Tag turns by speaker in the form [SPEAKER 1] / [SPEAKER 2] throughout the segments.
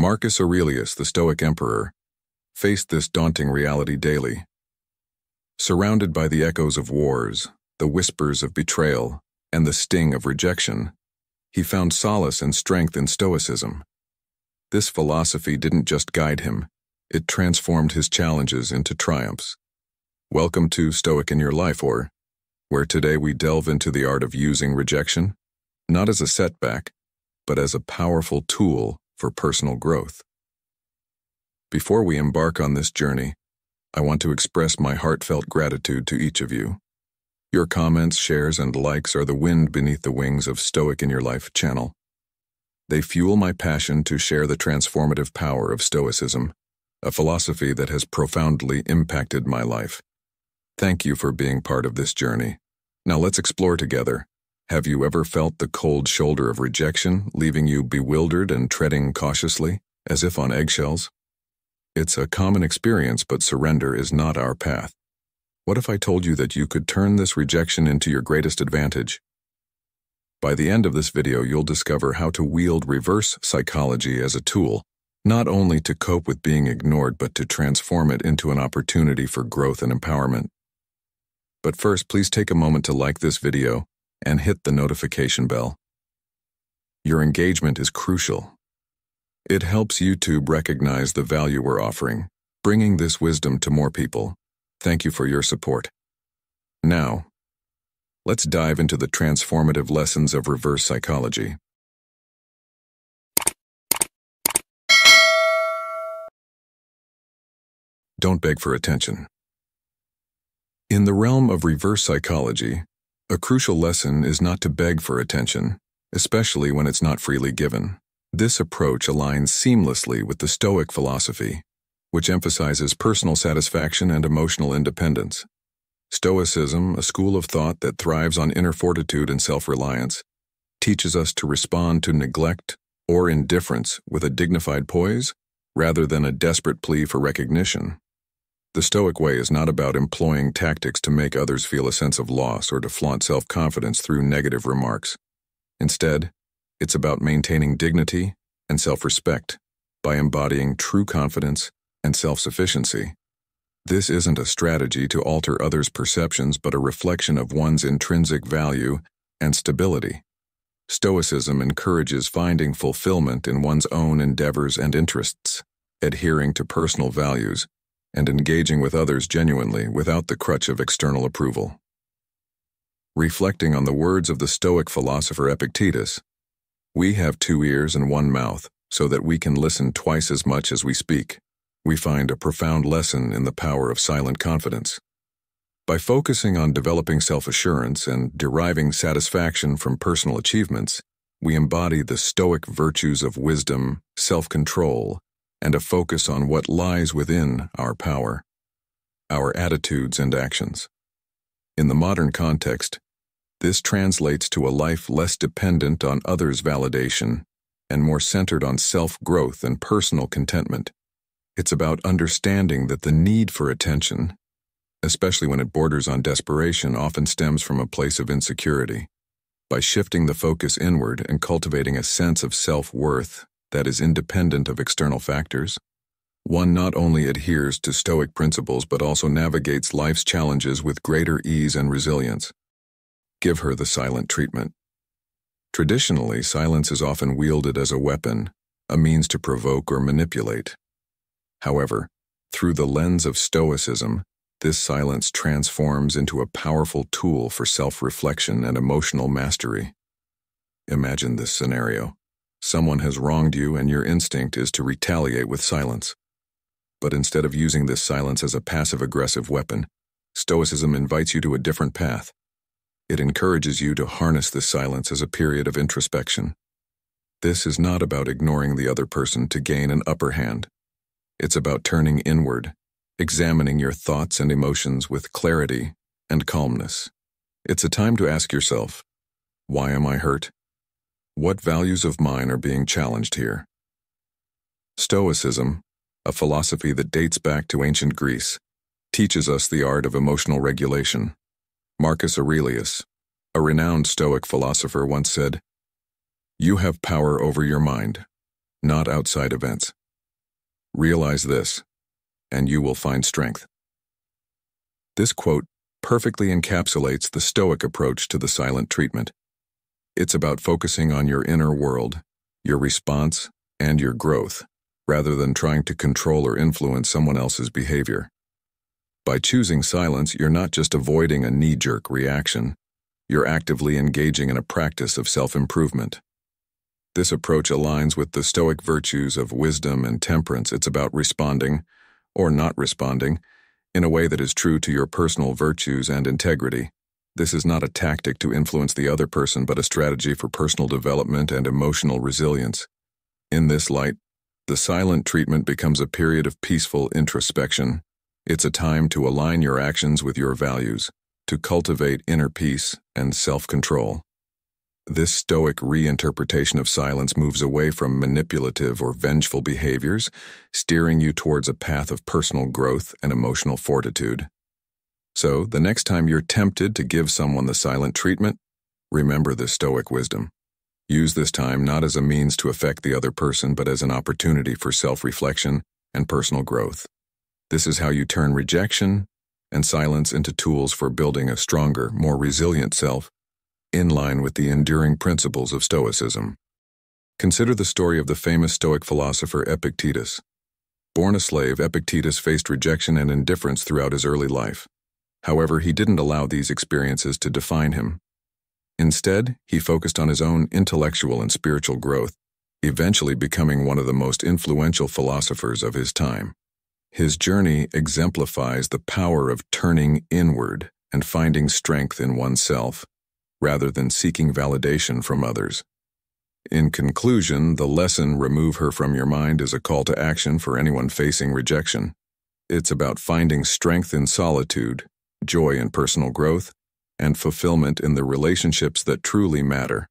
[SPEAKER 1] Marcus Aurelius, the Stoic emperor, faced this daunting reality daily. Surrounded by the echoes of wars, the whispers of betrayal, and the sting of rejection, he found solace and strength in Stoicism. This philosophy didn't just guide him, it transformed his challenges into triumphs. Welcome to Stoic in Your Life, where today we delve into the art of using rejection, not as a setback, but as a powerful tool for personal growth. Before we embark on this journey, I want to express my heartfelt gratitude to each of you. Your comments, shares, and likes are the wind beneath the wings of Stoic in Your Life channel. They fuel my passion to share the transformative power of Stoicism, a philosophy that has profoundly impacted my life. Thank you for being part of this journey. Now let's explore together. Have you ever felt the cold shoulder of rejection, leaving you bewildered and treading cautiously, as if on eggshells? It's a common experience, but surrender is not our path. What if I told you that you could turn this rejection into your greatest advantage? By the end of this video, you'll discover how to wield reverse psychology as a tool, not only to cope with being ignored, but to transform it into an opportunity for growth and empowerment. But first, please take a moment to like this video and hit the notification bell. Your engagement is crucial. It helps YouTube recognize the value we're offering, bringing this wisdom to more people. Thank you for your support. Now, let's dive into the transformative lessons of reverse psychology. Don't beg for attention. In the realm of reverse psychology, a crucial lesson is not to beg for attention, especially when it's not freely given. This approach aligns seamlessly with the Stoic philosophy, which emphasizes personal satisfaction and emotional independence. Stoicism, a school of thought that thrives on inner fortitude and self-reliance, teaches us to respond to neglect or indifference with a dignified poise rather than a desperate plea for recognition. The Stoic way is not about employing tactics to make others feel a sense of loss or to flaunt self-confidence through negative remarks. Instead, it's about maintaining dignity and self-respect by embodying true confidence and self-sufficiency. This isn't a strategy to alter others' perceptions, but a reflection of one's intrinsic value and stability. Stoicism encourages finding fulfillment in one's own endeavors and interests, adhering to personal values, and engaging with others genuinely without the crutch of external approval. Reflecting on the words of the Stoic philosopher Epictetus, "We have 2 ears and 1 mouth, so that we can listen twice as much as we speak," we find a profound lesson in the power of silent confidence. By focusing on developing self-assurance and deriving satisfaction from personal achievements, we embody the Stoic virtues of wisdom, self-control, and a focus on what lies within our power, our attitudes and actions. In the modern context, this translates to a life less dependent on others' validation and more centered on self-growth and personal contentment. It's about understanding that the need for attention, especially when it borders on desperation, often stems from a place of insecurity. By shifting the focus inward and cultivating a sense of self-worth that is independent of external factors, one not only adheres to Stoic principles but also navigates life's challenges with greater ease and resilience. Give her the silent treatment. Traditionally, silence is often wielded as a weapon, a means to provoke or manipulate. However, through the lens of Stoicism, this silence transforms into a powerful tool for self-reflection and emotional mastery. Imagine this scenario. Someone has wronged you and your instinct is to retaliate with silence. But instead of using this silence as a passive-aggressive weapon, Stoicism invites you to a different path. It encourages you to harness this silence as a period of introspection. This is not about ignoring the other person to gain an upper hand. It's about turning inward, examining your thoughts and emotions with clarity and calmness. It's a time to ask yourself, why am I hurt? What values of mine are being challenged here? Stoicism, a philosophy that dates back to ancient Greece, teaches us the art of emotional regulation. Marcus Aurelius, a renowned Stoic philosopher, once said, "You have power over your mind, not outside events." Realize this, and you will find strength. This quote perfectly encapsulates the Stoic approach to the silent treatment. It's about focusing on your inner world, your response, and your growth, rather than trying to control or influence someone else's behavior. By choosing silence, you're not just avoiding a knee-jerk reaction, you're actively engaging in a practice of self-improvement. This approach aligns with the Stoic virtues of wisdom and temperance. It's about responding, or not responding, in a way that is true to your personal virtues and integrity. This is not a tactic to influence the other person, but a strategy for personal development and emotional resilience. In this light, the silent treatment becomes a period of peaceful introspection. It's a time to align your actions with your values, to cultivate inner peace and self-control. This Stoic reinterpretation of silence moves away from manipulative or vengeful behaviors, steering you towards a path of personal growth and emotional fortitude. So, the next time you're tempted to give someone the silent treatment, remember this Stoic wisdom. Use this time not as a means to affect the other person, but as an opportunity for self-reflection and personal growth. This is how you turn rejection and silence into tools for building a stronger, more resilient self, in line with the enduring principles of Stoicism. Consider the story of the famous Stoic philosopher Epictetus. Born a slave, Epictetus faced rejection and indifference throughout his early life. However, he didn't allow these experiences to define him. Instead, he focused on his own intellectual and spiritual growth, eventually becoming one of the most influential philosophers of his time. His journey exemplifies the power of turning inward and finding strength in oneself, rather than seeking validation from others. In conclusion, the lesson "remove her from your mind" is a call to action for anyone facing rejection. It's about finding strength in solitude, joy in personal growth, and fulfillment in the relationships that truly matter.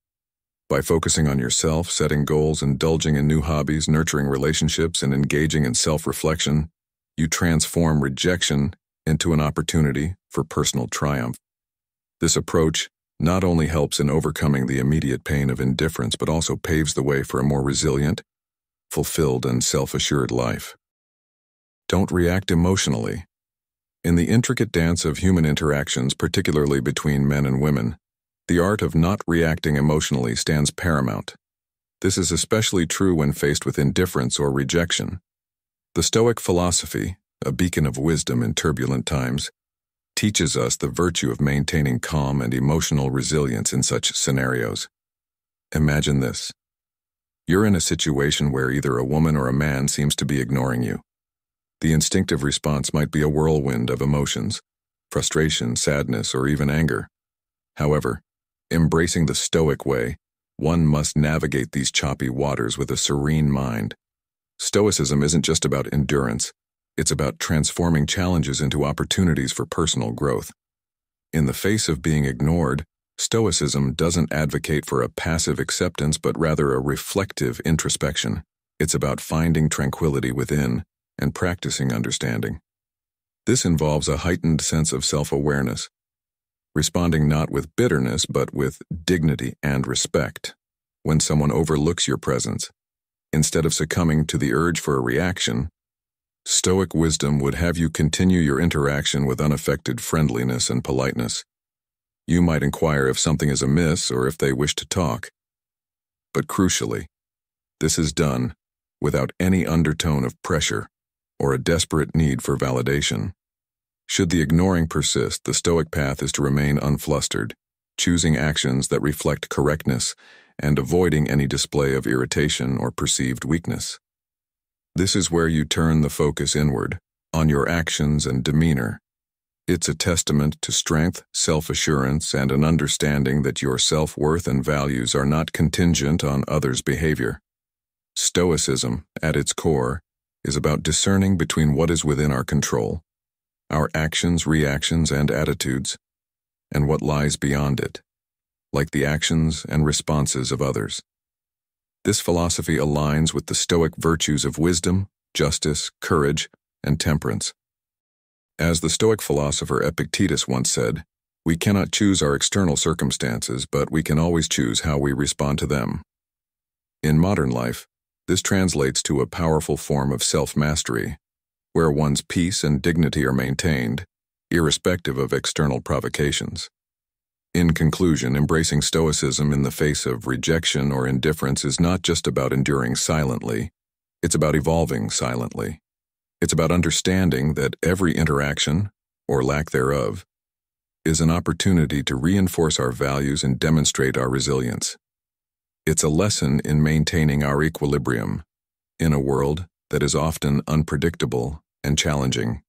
[SPEAKER 1] By focusing on yourself, setting goals, indulging in new hobbies, nurturing relationships, and engaging in self-reflection, you transform rejection into an opportunity for personal triumph. This approach not only helps in overcoming the immediate pain of indifference, but also paves the way for a more resilient, fulfilled, and self-assured life. Don't react emotionally. In the intricate dance of human interactions, particularly between men and women, the art of not reacting emotionally stands paramount. This is especially true when faced with indifference or rejection. The Stoic philosophy, a beacon of wisdom in turbulent times, teaches us the virtue of maintaining calm and emotional resilience in such scenarios. Imagine this. You're in a situation where either a woman or a man seems to be ignoring you. The instinctive response might be a whirlwind of emotions, frustration, sadness, or even anger. However, embracing the Stoic way, one must navigate these choppy waters with a serene mind. Stoicism isn't just about endurance, it's about transforming challenges into opportunities for personal growth. In the face of being ignored, Stoicism doesn't advocate for a passive acceptance but rather a reflective introspection. It's about finding tranquility within and practicing understanding. This involves a heightened sense of self-awareness, responding not with bitterness but with dignity and respect. When someone overlooks your presence, instead of succumbing to the urge for a reaction, Stoic wisdom would have you continue your interaction with unaffected friendliness and politeness. You might inquire if something is amiss or if they wish to talk. But crucially, this is done without any undertone of pressure or a desperate need for validation. Should the ignoring persist, the Stoic path is to remain unflustered, choosing actions that reflect correctness and avoiding any display of irritation or perceived weakness. This is where you turn the focus inward, on your actions and demeanor. It's a testament to strength, self-assurance, and an understanding that your self-worth and values are not contingent on others' behavior. Stoicism, at its core, is about discerning between what is within our control, our actions, reactions, and attitudes, and what lies beyond it, like the actions and responses of others. This philosophy aligns with the Stoic virtues of wisdom, justice, courage, and temperance. As the Stoic philosopher Epictetus once said, "We cannot choose our external circumstances, but we can always choose how we respond to them." In modern life, This translates to a powerful form of self-mastery, where one's peace and dignity are maintained, irrespective of external provocations. In conclusion, embracing Stoicism in the face of rejection or indifference is not just about enduring silently, it's about evolving silently. It's about understanding that every interaction, or lack thereof, is an opportunity to reinforce our values and demonstrate our resilience. It's a lesson in maintaining our equilibrium in a world that is often unpredictable and challenging.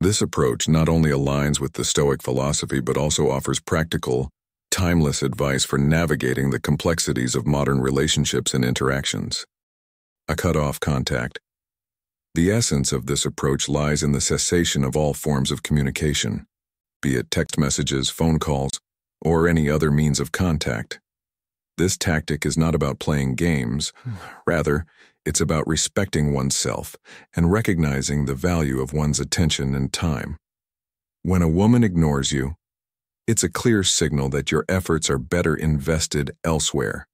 [SPEAKER 1] This approach not only aligns with the Stoic philosophy but also offers practical, timeless advice for navigating the complexities of modern relationships and interactions. A cut-off contact. The essence of this approach lies in the cessation of all forms of communication, be it text messages, phone calls, or any other means of contact. This tactic is not about playing games. Rather, it's about respecting oneself and recognizing the value of one's attention and time. When a woman ignores you, it's a clear signal that your efforts are better invested elsewhere.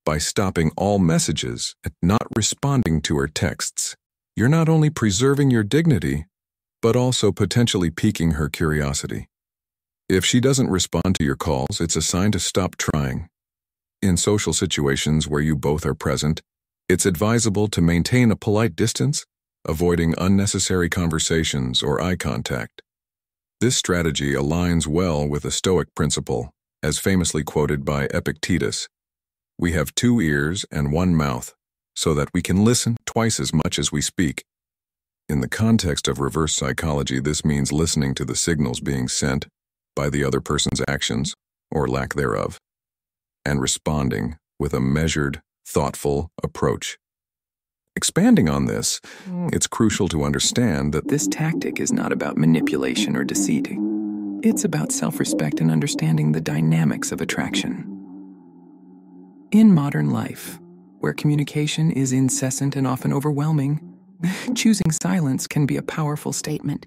[SPEAKER 1] By stopping all messages and not responding to her texts, you're not only preserving your dignity, but also potentially piquing her curiosity. If she doesn't respond to your calls, it's a sign to stop trying. In social situations where you both are present, it's advisable to maintain a polite distance, avoiding unnecessary conversations or eye contact. This strategy aligns well with a Stoic principle, as famously quoted by Epictetus. We have 2 ears and 1 mouth, so that we can listen twice as much as we speak. In the context of reverse psychology, this means listening to the signals being sent by the other person's actions, or lack thereof, and responding with a measured, thoughtful approach. Expanding on this, it's crucial to understand that this tactic is not about manipulation or deceit. It's about self-respect and understanding the dynamics of attraction. In modern life, where communication is incessant and often overwhelming, choosing silence can be a powerful statement.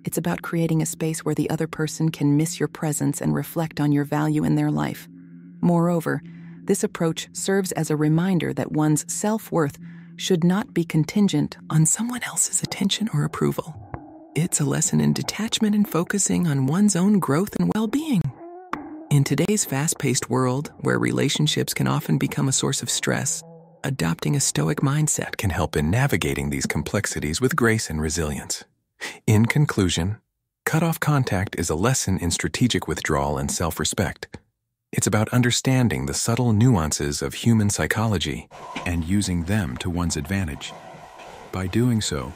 [SPEAKER 2] It's about creating a space where the other person can miss your presence and reflect on your value in their life. Moreover, this approach serves as a reminder that one's self-worth should not be contingent on someone else's attention or approval. It's a lesson in detachment and focusing on one's own growth and well-being. In today's fast-paced world, where relationships can often become a source of stress, adopting a Stoic mindset can help in navigating these complexities with grace and resilience. In conclusion, cut-off contact is a lesson in strategic withdrawal and self-respect. It's about understanding the subtle nuances of human psychology and using them to one's advantage. By doing so,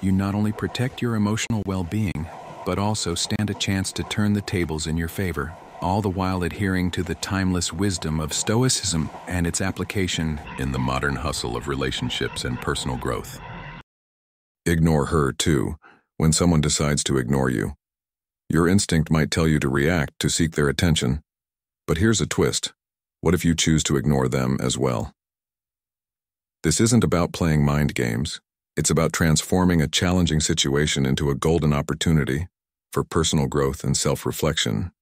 [SPEAKER 2] you not only protect your emotional well-being, but also stand a chance to turn the tables in your favor, all the while adhering to the timeless wisdom of Stoicism and its application in the modern hustle of relationships and personal growth. Ignore her, too, when someone decides to ignore you. Your instinct might tell you to react, to seek their attention. But here's a twist. What if you choose to ignore them as well? This isn't about playing mind games. It's about transforming a challenging situation into a golden opportunity for personal growth and self-reflection.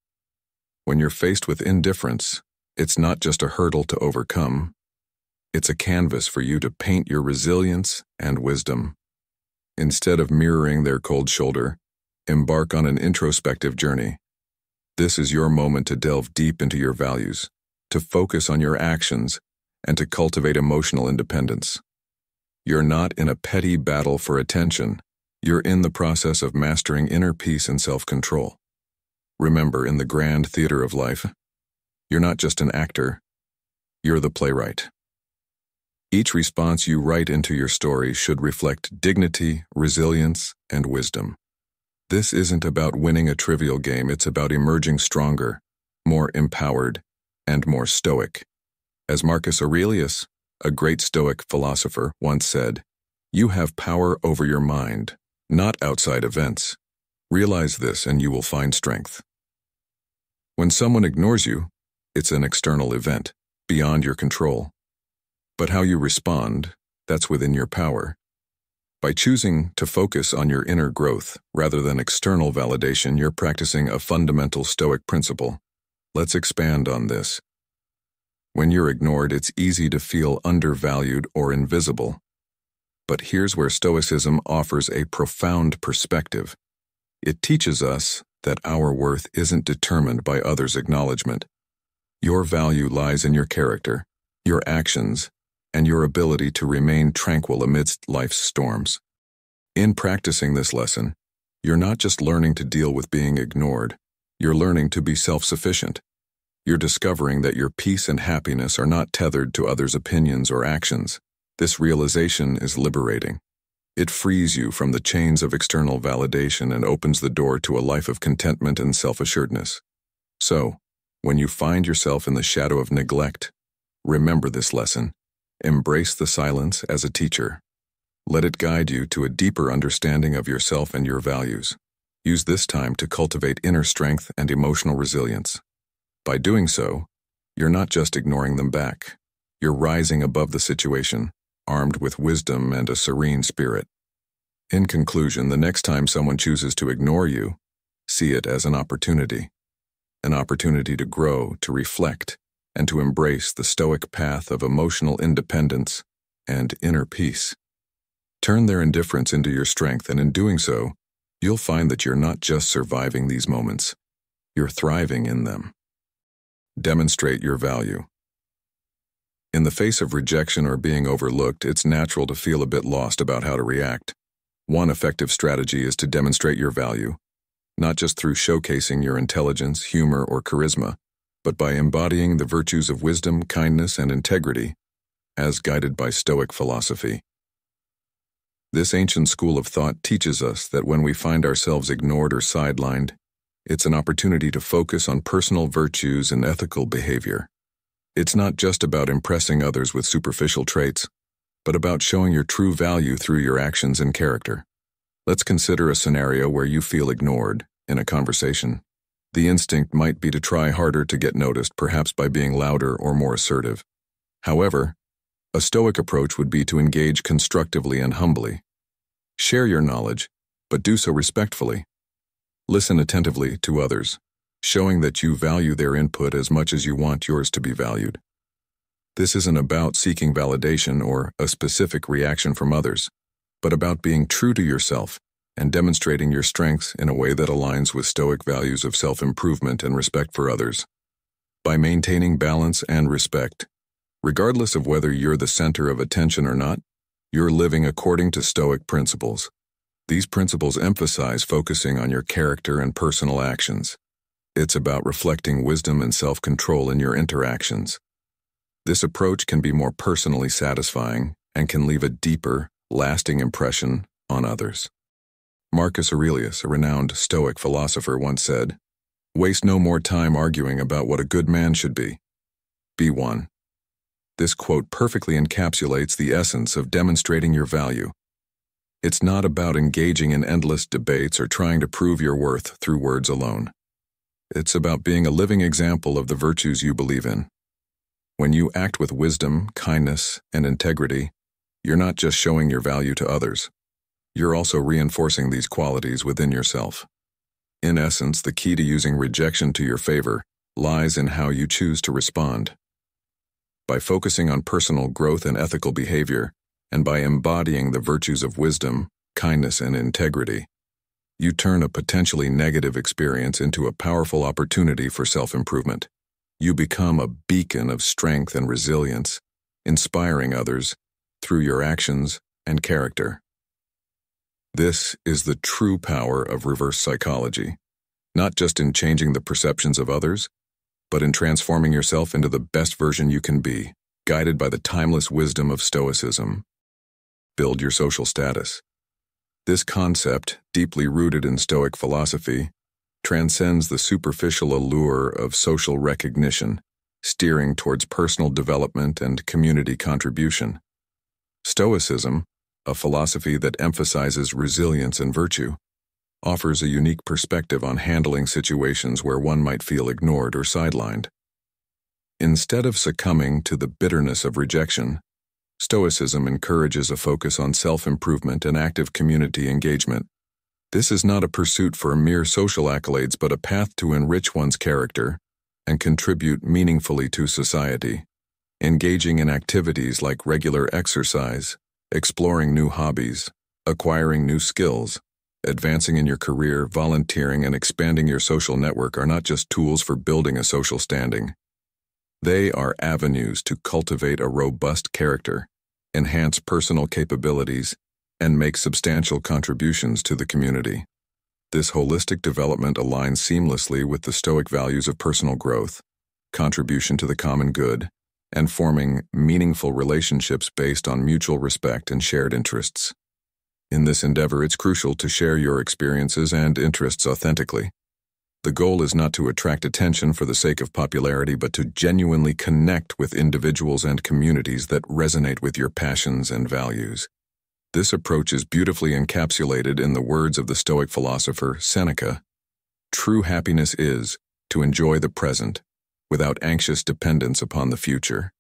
[SPEAKER 2] When you're faced with indifference, it's not just a hurdle to overcome. It's a canvas for you to paint your resilience and wisdom. Instead of mirroring their cold shoulder, embark on an introspective journey. This is your moment to delve deep into your values, to focus on your actions, and to cultivate emotional independence. You're not in a petty battle for attention. You're in the process of mastering inner peace and self-control. Remember, in the grand theater of life, you're not just an actor, you're the playwright. Each response you write into your story should reflect dignity, resilience, and wisdom. This isn't about winning a trivial game, it's about emerging stronger, more empowered, and more stoic. As Marcus Aurelius, a great Stoic philosopher, once said, "You have power over your mind, not outside events. Realize this and you will find strength." When someone ignores you, it's an external event, beyond your control. But how you respond, that's within your power. By choosing to focus on your inner growth rather than external validation, you're practicing a fundamental Stoic principle. Let's expand on this.
[SPEAKER 1] When you're ignored, it's easy to feel undervalued or invisible. But here's where Stoicism offers a profound perspective. It teaches us that our worth isn't determined by others' acknowledgement. Your value lies in your character, your actions, and your ability to remain tranquil amidst life's storms. In practicing this lesson, you're not just learning to deal with being ignored, you're learning to be self-sufficient. You're discovering that your peace and happiness are not tethered to others' opinions or actions. This realization is liberating. It frees you from the chains of external validation and opens the door to a life of contentment and self-assuredness. So, when you find yourself in the shadow of neglect, remember this lesson. Embrace the silence as a teacher. Let it guide you to a deeper understanding of yourself and your values. Use this time to cultivate inner strength and emotional resilience. By doing so, you're not just ignoring them back. You're rising above the situation, armed with wisdom and a serene spirit. In conclusion, the next time someone chooses to ignore you, see it as an opportunity to grow, to reflect, and to embrace the Stoic path of emotional independence and inner peace. Turn their indifference into your strength, and in doing so, you'll find that you're not just surviving these moments, you're thriving in them. Demonstrate your value. In the face of rejection or being overlooked, it's natural to feel a bit lost about how to react. One effective strategy is to demonstrate your value, not just through showcasing your intelligence, humor, or charisma, but by embodying the virtues of wisdom, kindness, and integrity, as guided by Stoic philosophy. This ancient school of thought teaches us that when we find ourselves ignored or sidelined, it's an opportunity to focus on personal virtues and ethical behavior. It's not just about impressing others with superficial traits, but about showing your true value through your actions and character. Let's consider a scenario where you feel ignored in a conversation. The instinct might be to try harder to get noticed, perhaps by being louder or more assertive. However, a Stoic approach would be to engage constructively and humbly. Share your knowledge, but do so respectfully. Listen attentively to others, showing that you value their input as much as you want yours to be valued. This isn't about seeking validation or a specific reaction from others, but about being true to yourself and demonstrating your strengths in a way that aligns with Stoic values of self-improvement and respect for others. By maintaining balance and respect, regardless of whether you're the center of attention or not, you're living according to Stoic principles. These principles emphasize focusing on your character and personal actions. It's about reflecting wisdom and self-control in your interactions. This approach can be more personally satisfying and can leave a deeper, lasting impression on others. Marcus Aurelius, a renowned Stoic philosopher, once said, "Waste no more time arguing about what a good man should be. Be one." This quote perfectly encapsulates the essence of demonstrating your value. It's not about engaging in endless debates or trying to prove your worth through words alone. It's about being a living example of the virtues you believe in. When you act with wisdom, kindness, and integrity, you're not just showing your value to others. You're also reinforcing these qualities within yourself. In essence, the key to using rejection to your favor lies in how you choose to respond. By focusing on personal growth and ethical behavior, and by embodying the virtues of wisdom, kindness, and integrity, you turn a potentially negative experience into a powerful opportunity for self-improvement. You become a beacon of strength and resilience, inspiring others through your actions and character. This is the true power of reverse psychology, not just in changing the perceptions of others, but in transforming yourself into the best version you can be, guided by the timeless wisdom of Stoicism. Build your social status. This concept, deeply rooted in Stoic philosophy, transcends the superficial allure of social recognition, steering towards personal development and community contribution. Stoicism, a philosophy that emphasizes resilience and virtue, offers a unique perspective on handling situations where one might feel ignored or sidelined. Instead of succumbing to the bitterness of rejection, Stoicism encourages a focus on self-improvement and active community engagement. This is not a pursuit for mere social accolades, but a path to enrich one's character and contribute meaningfully to society. engaging in activities like regular exercise, exploring new hobbies, acquiring new skills, advancing in your career, volunteering, and expanding your social network are not just tools for building a social standing. They are avenues to cultivate a robust character, enhance personal capabilities, and make substantial contributions to the community. This holistic development aligns seamlessly with the Stoic values of personal growth, contribution to the common good, and forming meaningful relationships based on mutual respect and shared interests. In this endeavor, it's crucial to share your experiences and interests authentically. The goal is not to attract attention for the sake of popularity, but to genuinely connect with individuals and communities that resonate with your passions and values. This approach is beautifully encapsulated in the words of the Stoic philosopher Seneca. True happiness is to enjoy the present without anxious dependence upon the future.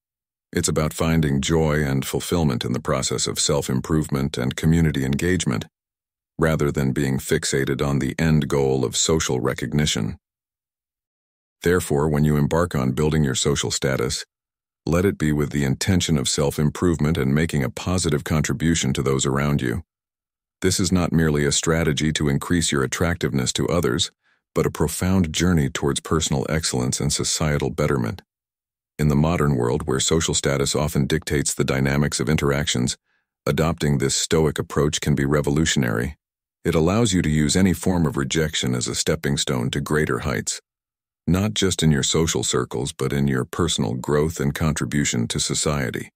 [SPEAKER 1] It's about finding joy and fulfillment in the process of self-improvement and community engagement, rather than being fixated on the end goal of social recognition. Therefore, when you embark on building your social status, let it be with the intention of self-improvement and making a positive contribution to those around you. This is not merely a strategy to increase your attractiveness to others, but a profound journey towards personal excellence and societal betterment. In the modern world, where social status often dictates the dynamics of interactions, adopting this Stoic approach can be revolutionary. It allows you to use any form of rejection as a stepping stone to greater heights, not just in your social circles, but in your personal growth and contribution to society.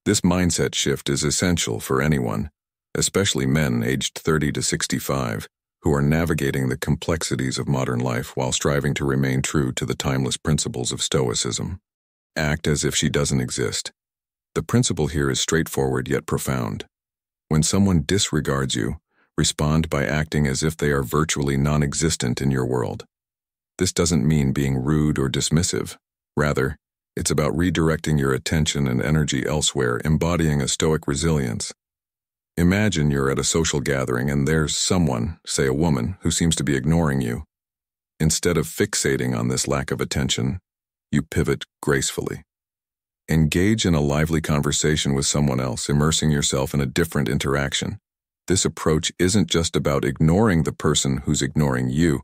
[SPEAKER 1] This mindset shift is essential for anyone, especially men aged 30 to 65, who are navigating the complexities of modern life while striving to remain true to the timeless principles of Stoicism. Act as if she doesn't exist. The principle here is straightforward yet profound. When someone disregards you, respond by acting as if they are virtually non-existent in your world. This doesn't mean being rude or dismissive. Rather, it's about redirecting your attention and energy elsewhere, embodying a Stoic resilience. Imagine you're at a social gathering and there's someone, say a woman, who seems to be ignoring you. Instead of fixating on this lack of attention, you pivot gracefully. Engage in a lively conversation with someone else, immersing yourself in a different interaction. This approach isn't just about ignoring the person who's ignoring you.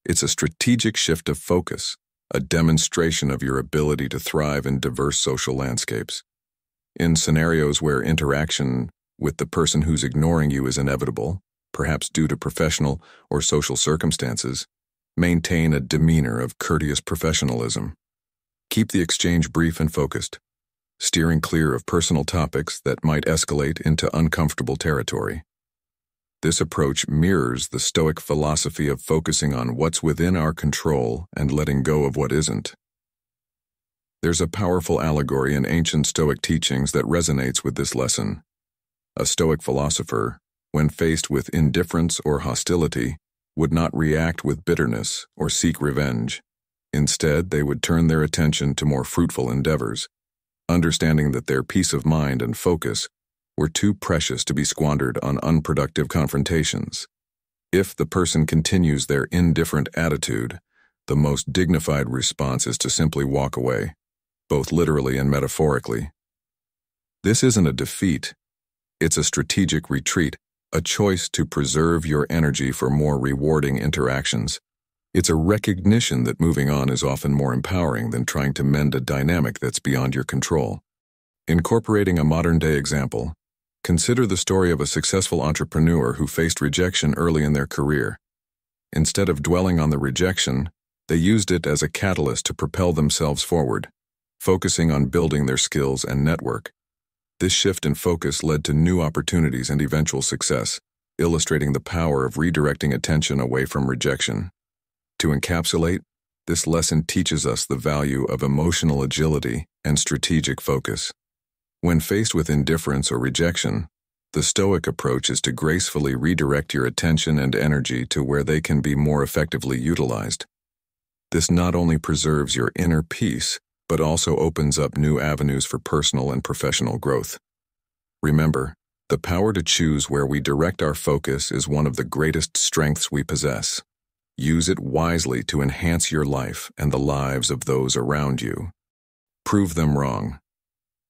[SPEAKER 1] It's a strategic shift of focus, a demonstration of your ability to thrive in diverse social landscapes. In scenarios where interaction with the person who's ignoring you is inevitable, perhaps due to professional or social circumstances, maintain a demeanor of courteous professionalism. Keep the exchange brief and focused, steering clear of personal topics that might escalate into uncomfortable territory. This approach mirrors the Stoic philosophy of focusing on what's within our control and letting go of what isn't. There's a powerful allegory in ancient Stoic teachings that resonates with this lesson. A Stoic philosopher, when faced with indifference or hostility, would not react with bitterness or seek revenge. Instead, they would turn their attention to more fruitful endeavors, understanding that their peace of mind and focus were too precious to be squandered on unproductive confrontations. If the person continues their indifferent attitude, the most dignified response is to simply walk away, both literally and metaphorically. This isn't a defeat. It's a strategic retreat, a choice to preserve your energy for more rewarding interactions. It's a recognition that moving on is often more empowering than trying to mend a dynamic that's beyond your control. Incorporating a modern-day example, consider the story of a successful entrepreneur who faced rejection early in their career. Instead of dwelling on the rejection, they used it as a catalyst to propel themselves forward, focusing on building their skills and network. This shift in focus led to new opportunities and eventual success, illustrating the power of redirecting attention away from rejection. To encapsulate, this lesson teaches us the value of emotional agility and strategic focus. When faced with indifference or rejection, the Stoic approach is to gracefully redirect your attention and energy to where they can be more effectively utilized. This not only preserves your inner peace, but also opens up new avenues for personal and professional growth. Remember, the power to choose where we direct our focus is one of the greatest strengths we possess. Use it wisely to enhance your life and the lives of those around you. Prove them wrong.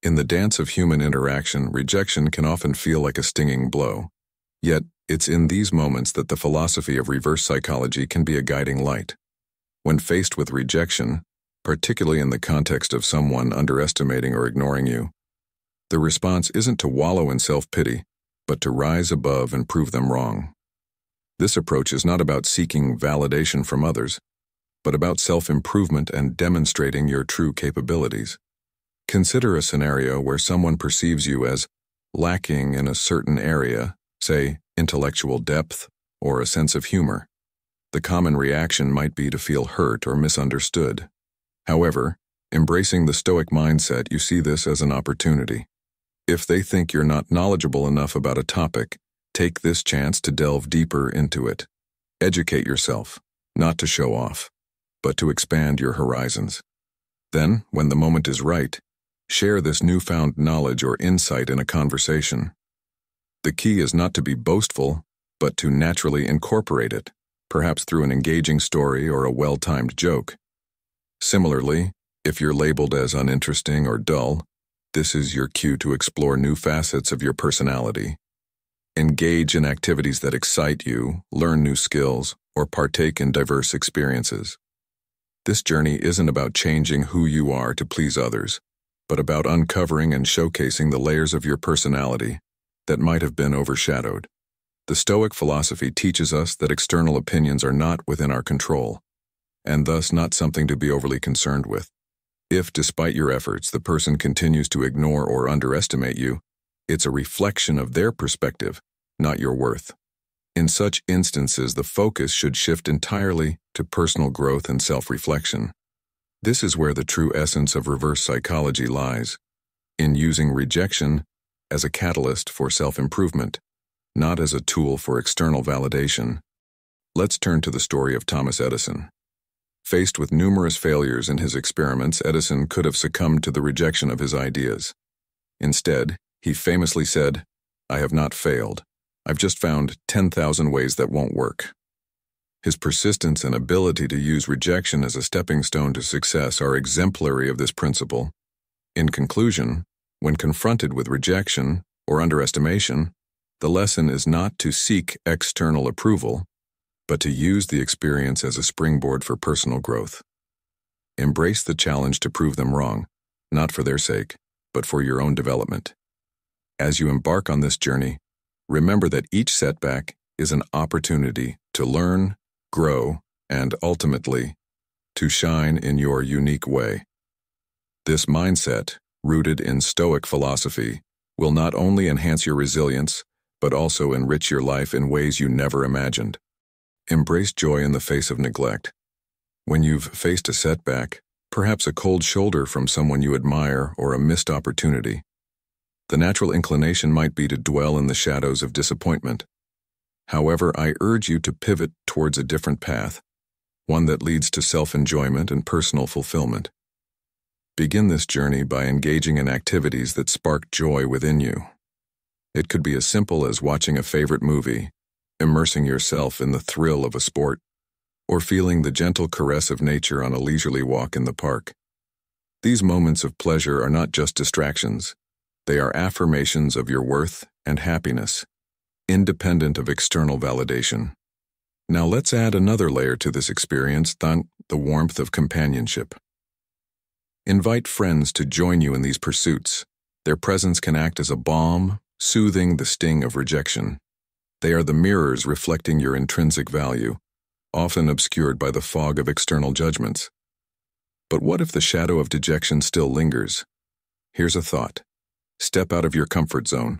[SPEAKER 1] In the dance of human interaction, rejection can often feel like a stinging blow. Yet, it's in these moments that the philosophy of reverse psychology can be a guiding light. When faced with rejection, particularly in the context of someone underestimating or ignoring you, the response isn't to wallow in self-pity, but to rise above and prove them wrong. This approach is not about seeking validation from others, but about self-improvement and demonstrating your true capabilities. Consider a scenario where someone perceives you as lacking in a certain area, say intellectual depth or a sense of humor. The common reaction might be to feel hurt or misunderstood. However, embracing the Stoic mindset, you see this as an opportunity. If they think you're not knowledgeable enough about a topic, take this chance to delve deeper into it. Educate yourself, not to show off, but to expand your horizons. Then, when the moment is right, share this newfound knowledge or insight in a conversation. The key is not to be boastful, but to naturally incorporate it, perhaps through an engaging story or a well-timed joke. Similarly, if you're labeled as uninteresting or dull, this is your cue to explore new facets of your personality. Engage in activities that excite you, learn new skills, or partake in diverse experiences. This journey isn't about changing who you are to please others, but about uncovering and showcasing the layers of your personality that might have been overshadowed. The Stoic philosophy teaches us that external opinions are not within our control, and thus not something to be overly concerned with. If, despite your efforts, the person continues to ignore or underestimate you, it's a reflection of their perspective, not your worth. In such instances, the focus should shift entirely to personal growth and self-reflection. This is where the true essence of reverse psychology lies, in using rejection as a catalyst for self-improvement, not as a tool for external validation. Let's turn to the story of Thomas Edison. Faced with numerous failures in his experiments, Edison could have succumbed to the rejection of his ideas. Instead, he famously said, "I have not failed. I've just found 10,000 ways that won't work." His persistence and ability to use rejection as a stepping stone to success are exemplary of this principle. In conclusion, when confronted with rejection or underestimation, the lesson is not to seek external approval, but to use the experience as a springboard for personal growth. Embrace the challenge to prove them wrong, not for their sake, but for your own development. As you embark on this journey, remember that each setback is an opportunity to learn, grow, and ultimately, to shine in your unique way. This mindset, rooted in Stoic philosophy, will not only enhance your resilience, but also enrich your life in ways you never imagined. Embrace joy in the face of neglect. When you've faced a setback, perhaps a cold shoulder from someone you admire or a missed opportunity, the natural inclination might be to dwell in the shadows of disappointment. However, I urge you to pivot towards a different path, one that leads to self-enjoyment and personal fulfillment. Begin this journey by engaging in activities that spark joy within you. It could be as simple as watching a favorite movie, immersing yourself in the thrill of a sport, or feeling the gentle caress of nature on a leisurely walk in the park. These moments of pleasure are not just distractions. They are affirmations of your worth and happiness, independent of external validation. Now let's add another layer to this experience, the warmth of companionship. Invite friends to join you in these pursuits. Their presence can act as a balm, soothing the sting of rejection. They are the mirrors reflecting your intrinsic value, often obscured by the fog of external judgments. But what if the shadow of dejection still lingers? Here's a thought. Step out of your comfort zone.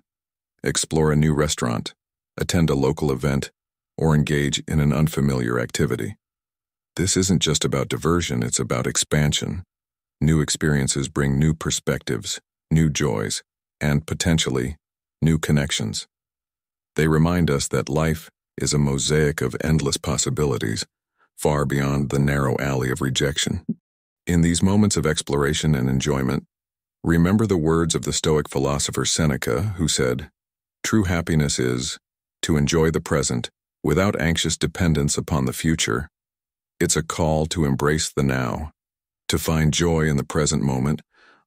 [SPEAKER 1] Explore a new restaurant, attend a local event, or engage in an unfamiliar activity. This isn't just about diversion, it's about expansion. New experiences bring new perspectives, new joys, and potentially, new connections. They remind us that life is a mosaic of endless possibilities, far beyond the narrow alley of rejection. In these moments of exploration and enjoyment, remember the words of the Stoic philosopher Seneca, who said, "True happiness is to enjoy the present without anxious dependence upon the future. It's a call to embrace the now, to find joy in the present moment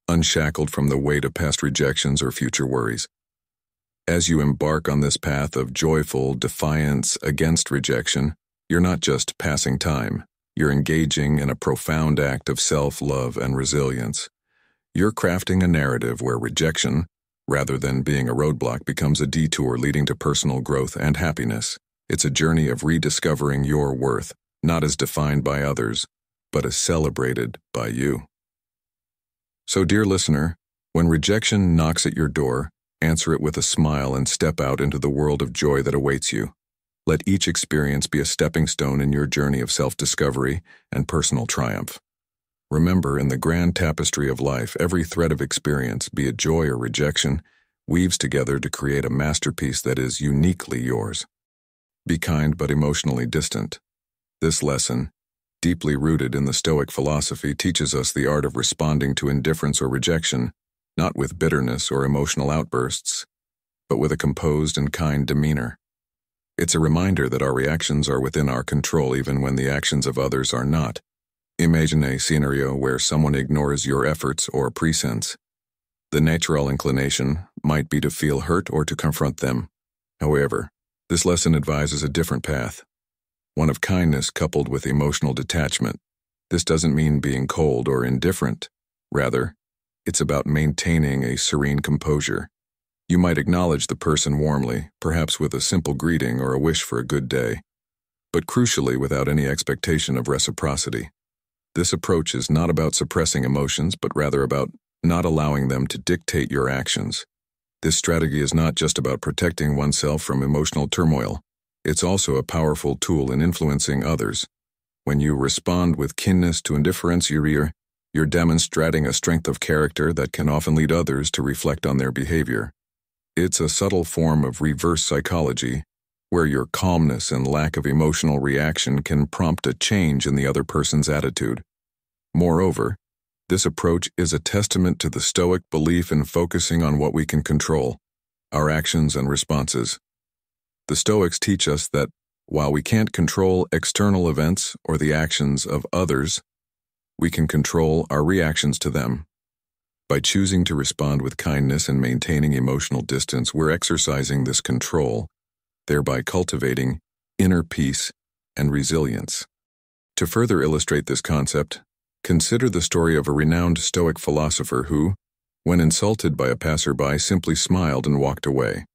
[SPEAKER 1] unshackled from the weight of past rejections or future worries. As you embark on this path of joyful defiance against rejection, you're not just passing time, you're engaging in a profound act of self-love and resilience. You're crafting a narrative where rejection, rather than being a roadblock, becomes a detour leading to personal growth and happiness. It's a journey of rediscovering your worth, not as defined by others, but as celebrated by you. So, dear listener, when rejection knocks at your door, answer it with a smile and step out into the world of joy that awaits you. Let each experience be a stepping stone in your journey of self-discovery and personal triumph. Remember, in the grand tapestry of life, every thread of experience, be it joy or rejection, weaves together to create a masterpiece that is uniquely yours. Be kind but emotionally distant. This lesson, deeply rooted in the Stoic philosophy, teaches us the art of responding to indifference or rejection, not with bitterness or emotional outbursts, but with a composed and kind demeanor. It's a reminder that our reactions are within our control even when the actions of others are not. Imagine a scenario where someone ignores your efforts or presence. The natural inclination might be to feel hurt or to confront them. However, this lesson advises a different path, one of kindness coupled with emotional detachment. This doesn't mean being cold or indifferent. Rather, it's about maintaining a serene composure. You might acknowledge the person warmly, perhaps with a simple greeting or a wish for a good day, but crucially without any expectation of reciprocity. This approach is not about suppressing emotions, but rather about not allowing them to dictate your actions. This strategy is not just about protecting oneself from emotional turmoil. It's also a powerful tool in influencing others. When you respond with kindness to indifference, you're demonstrating a strength of character that can often lead others to reflect on their behavior. It's a subtle form of reverse psychology, where your calmness and lack of emotional reaction can prompt a change in the other person's attitude. Moreover, this approach is a testament to the Stoic belief in focusing on what we can control, our actions and responses. The Stoics teach us that while we can't control external events or the actions of others, we can control our reactions to them. By choosing to respond with kindness and maintaining emotional distance, we're exercising this control, thereby cultivating inner peace and resilience. To further illustrate this concept, consider the story of a renowned Stoic philosopher who, when insulted by a passerby, simply smiled and walked away.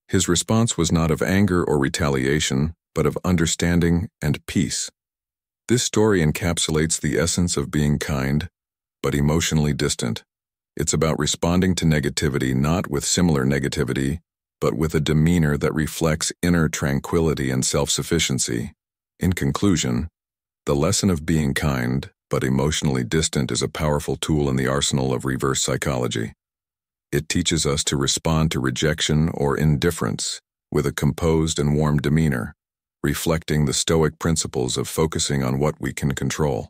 [SPEAKER 1] His response was not of anger or retaliation, but of understanding and peace. This story encapsulates the essence of being kind, but emotionally distant. It's about responding to negativity not with similar negativity, but with a demeanor that reflects inner tranquility and self-sufficiency. In conclusion, the lesson of being kind, but emotionally distant is a powerful tool in the arsenal of reverse psychology. It teaches us to respond to rejection or indifference with a composed and warm demeanor, reflecting the Stoic principles of focusing on what we can control.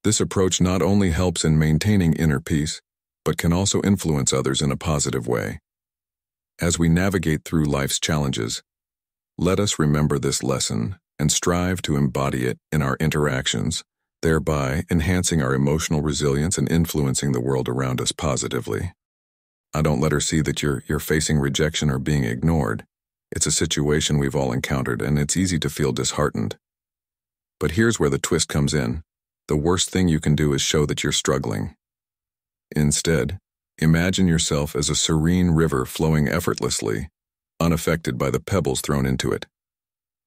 [SPEAKER 1] This approach not only helps in maintaining inner peace, but can also influence others in a positive way. As we navigate through life's challenges, let us remember this lesson and strive to embody it in our interactions, thereby enhancing our emotional resilience and influencing the world around us positively. Don't let her see that you're facing rejection or being ignored. It's a situation we've all encountered, and it's easy to feel disheartened. But here's where the twist comes in. The worst thing you can do is show that you're struggling. Instead, imagine yourself as a serene river flowing effortlessly, unaffected by the pebbles thrown into it.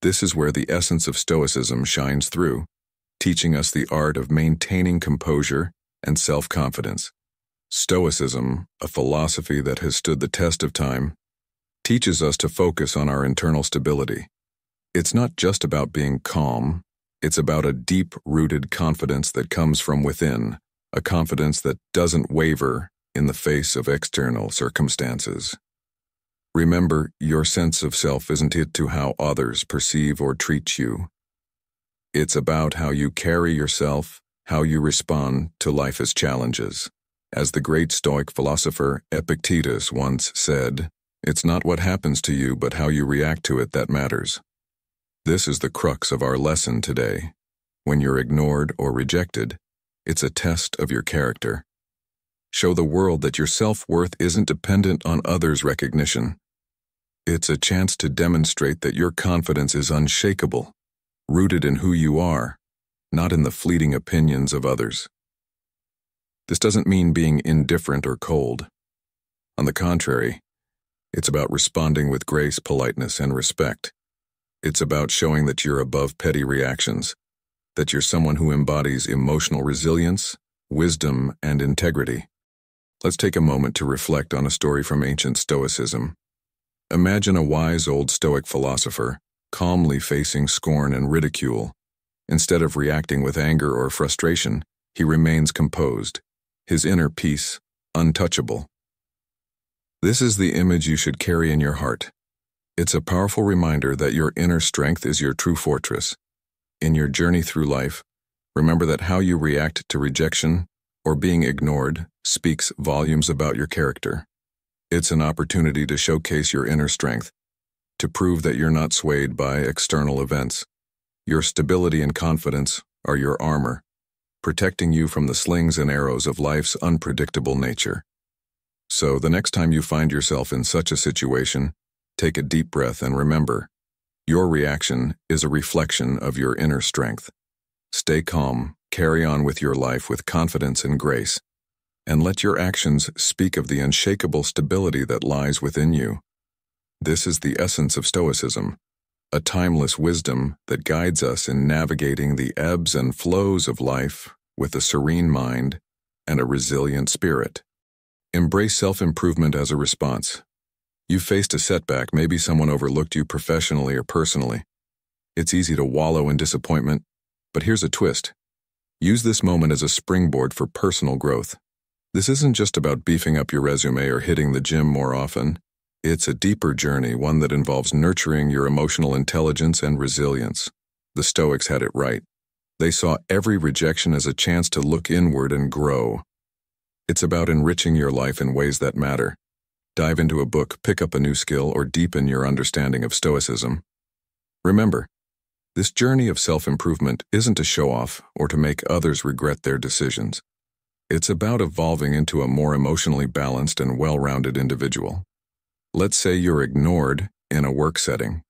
[SPEAKER 1] This is where the essence of Stoicism shines through, teaching us the art of maintaining composure and self-confidence. Stoicism, a philosophy that has stood the test of time, teaches us to focus on our internal stability. It's not just about being calm, it's about a deep-rooted confidence that comes from within, a confidence that doesn't waver in the face of external circumstances. Remember, your sense of self isn't tied to how others perceive or treat you. It's about how you carry yourself, how you respond to life's challenges. As the great Stoic philosopher Epictetus once said, "It's not what happens to you, but how you react to it that matters." This is the crux of our lesson today. When you're ignored or rejected, it's a test of your character. Show the world that your self-worth isn't dependent on others' recognition. It's a chance to demonstrate that your confidence is unshakable, rooted in who you are, not in the fleeting opinions of others. This doesn't mean being indifferent or cold. On the contrary, it's about responding with grace, politeness, and respect. It's about showing that you're above petty reactions, that you're someone who embodies emotional resilience, wisdom, and integrity. Let's take a moment to reflect on a story from ancient Stoicism. Imagine a wise old Stoic philosopher, calmly facing scorn and ridicule. Instead of reacting with anger or frustration, he remains composed, his inner peace untouchable. This is the image you should carry in your heart. It's a powerful reminder that your inner strength is your true fortress. In your journey through life, remember that how you react to rejection or being ignored speaks volumes about your character. It's an opportunity to showcase your inner strength, to prove that you're not swayed by external events. Your stability and confidence are your armor, protecting you from the slings and arrows of life's unpredictable nature. So the next time you find yourself in such a situation, take a deep breath and remember, your reaction is a reflection of your inner strength. Stay calm, carry on with your life with confidence and grace, and let your actions speak of the unshakable stability that lies within you. This is the essence of Stoicism, a timeless wisdom that guides us in navigating the ebbs and flows of life with a serene mind and a resilient spirit. Embrace self-improvement as a response. You faced a setback, maybe someone overlooked you professionally or personally. It's easy to wallow in disappointment, but here's a twist. Use this moment as a springboard for personal growth. This isn't just about beefing up your resume or hitting the gym more often. It's a deeper journey, one that involves nurturing your emotional intelligence and resilience. The Stoics had it right. They saw every rejection as a chance to look inward and grow. It's about enriching your life in ways that matter. Dive into a book, pick up a new skill, or deepen your understanding of Stoicism. Remember, this journey of self-improvement isn't to show off or to make others regret their decisions. It's about evolving into a more emotionally balanced and well-rounded individual. Let's say you're ignored in a work setting.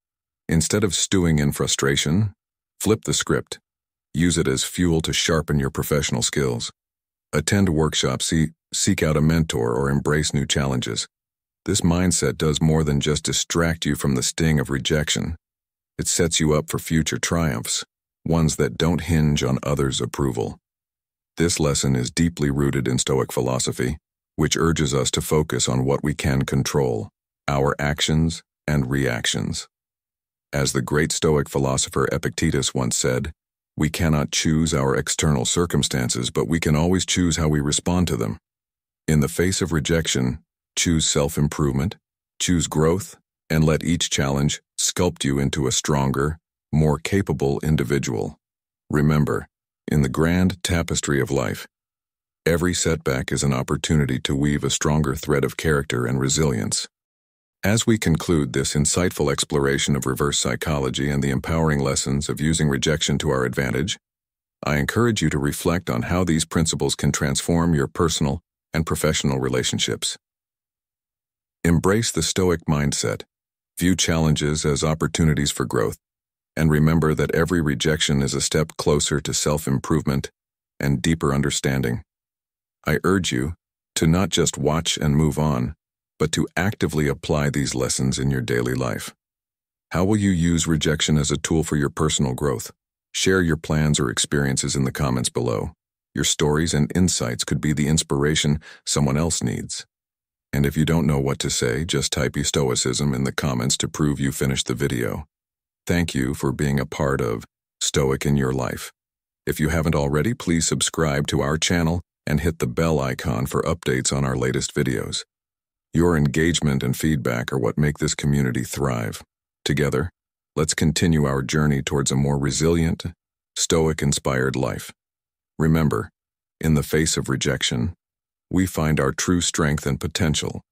[SPEAKER 1] Instead of stewing in frustration, flip the script. Use it as fuel to sharpen your professional skills. Attend workshops, seek out a mentor, or embrace new challenges. This mindset does more than just distract you from the sting of rejection. It sets you up for future triumphs, ones that don't hinge on others' approval. This lesson is deeply rooted in Stoic philosophy, which urges us to focus on what we can control, our actions and reactions. As the great Stoic philosopher Epictetus once said, we cannot choose our external circumstances, but we can always choose how we respond to them. In the face of rejection, choose self-improvement, choose growth, and let each challenge sculpt you into a stronger, more capable individual. Remember, in the grand tapestry of life, every setback is an opportunity to weave a stronger thread of character and resilience. As we conclude this insightful exploration of reverse psychology and the empowering lessons of using rejection to our advantage, I encourage you to reflect on how these principles can transform your personal and professional relationships. Embrace the Stoic mindset, view challenges as opportunities for growth, and remember that every rejection is a step closer to self-improvement and deeper understanding. I urge you to not just watch and move on, but to actively apply these lessons in your daily life. How will you use rejection as a tool for your personal growth? Share your plans or experiences in the comments below. Your stories and insights could be the inspiration someone else needs. And if you don't know what to say, just type Stoicism in the comments to prove you finished the video. Thank you for being a part of Stoic in Your Life. If you haven't already, please subscribe to our channel and hit the bell icon for updates on our latest videos. Your engagement and feedback are what make this community thrive. Together, let's continue our journey towards a more resilient, Stoic-inspired life. Remember, in the face of rejection, we find our true strength and potential.